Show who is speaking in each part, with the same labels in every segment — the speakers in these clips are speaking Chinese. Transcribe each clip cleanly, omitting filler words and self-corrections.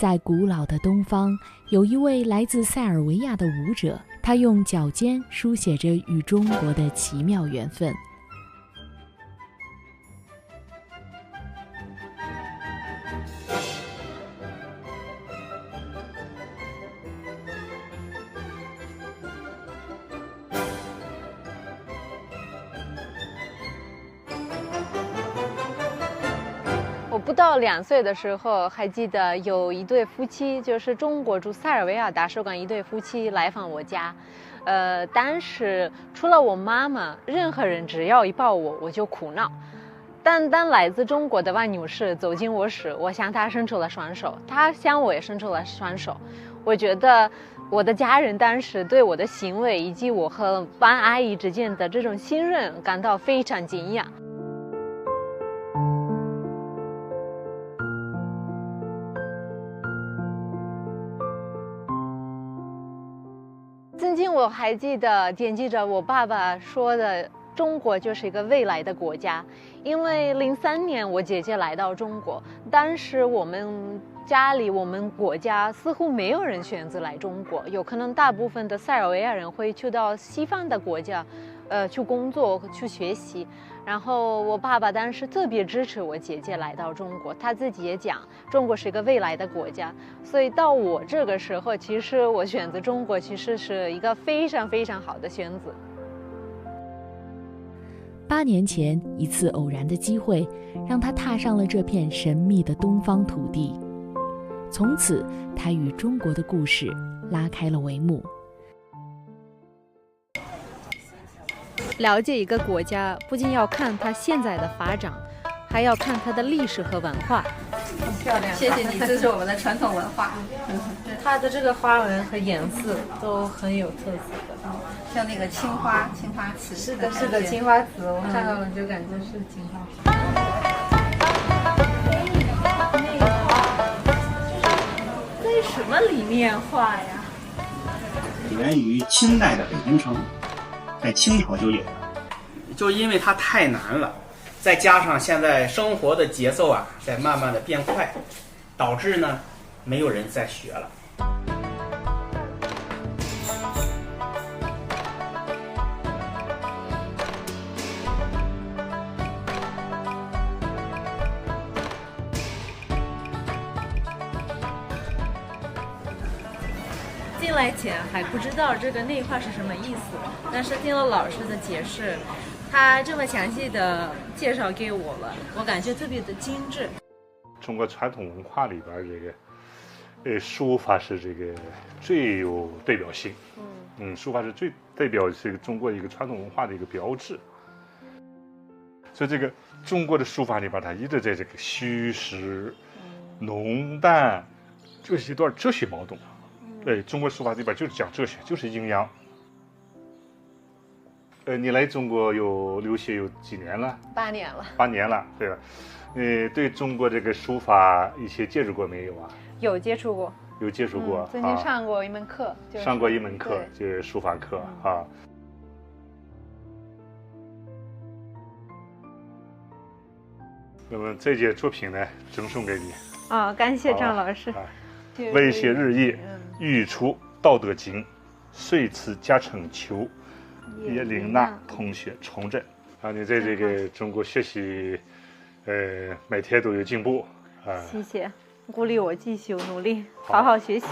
Speaker 1: 在古老的东方，有一位来自塞尔维亚的舞者，他用脚尖书写着与中国的奇妙缘分。
Speaker 2: 我不到2岁的时候，还记得有一对夫妻，就是中国驻塞尔维亚大使馆一对夫妻来访我家。当时除了我妈妈，任何人只要一抱我，我就哭闹。但当来自中国的万女士走进我时，我向她伸出了双手，她向我也伸出了双手。我觉得我的家人当时对我的行为以及我和万阿姨之间的这种信任感到非常惊讶。曾经我还记着我爸爸说的，中国就是一个未来的国家。因为03年我姐姐来到中国，当时我们家里我们国家似乎没有人选择来中国，有可能大部分的塞尔维亚人会去到西方的国家去工作去学习。然后我爸爸当时特别支持我姐姐来到中国，他自己也讲中国是一个未来的国家。所以到我这个时候，其实我选择中国其实是一个非常非常好的选择。
Speaker 1: 8年前，一次偶然的机会让他踏上了这片神秘的东方土地，从此他与中国的故事拉开了帷幕。
Speaker 2: 了解一个国家，不仅要看它现在的发展，还要看它的历史和文化。
Speaker 3: 很漂亮，谢谢你，这是我们的传统文化。
Speaker 2: 它的这个花纹和颜色都很有特色的，
Speaker 3: 像那个青花瓷。
Speaker 2: 是的，青花瓷，我看到了就感觉是青花。这是什么理念画呀？
Speaker 4: 源于清代的北京城。在清朝就有了，
Speaker 5: 就因为它太难了，再加上现在生活的节奏在慢慢的变快，导致呢没有人再学了。
Speaker 2: 进来前还不知道这个内画是什么意思，但是听了老师的解释，他这么详细的介绍给我了，我感觉特别的精致。
Speaker 6: 中国传统文化里边这个书法是这个最有代表性。书法是最代表这个中国一个传统文化的一个标志。所以这个中国的书法里边，它一直在这个虚实、浓淡，就是一段哲学矛盾。对，中国书法里边就是讲哲学，就是阴阳。你来中国留学有几年了
Speaker 2: ？8年了。
Speaker 6: 8年了，对吧？对中国这个书法一些接触过没有啊？
Speaker 2: 有接触过。
Speaker 6: 有接触过。
Speaker 2: 曾经上过一门课。
Speaker 6: 上过一门课，就是书法课啊。那么这件作品呢，赠送给你。
Speaker 2: 感谢张老师。
Speaker 6: 为学日益，欲出道德经，遂辞家成求，叶琳娜同学重振。你在这个中国学习，每天都有进步
Speaker 2: 谢谢，鼓励我继续努力，好好学习。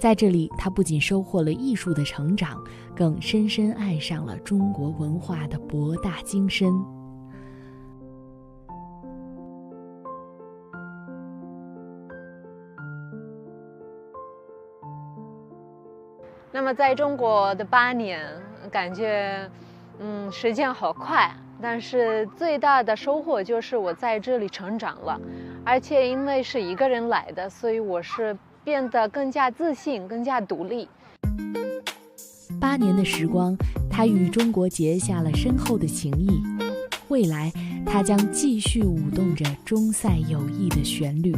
Speaker 1: 在这里，他不仅收获了艺术的成长，更深深爱上了中国文化的博大精深。
Speaker 2: 那么在中国的8年，感觉时间好快，但是最大的收获就是我在这里成长了，而且因为是一个人来的，所以我是变得更加自信，更加独立。
Speaker 1: 8年的时光，他与中国结下了深厚的情谊，未来他将继续舞动着中塞友谊的旋律。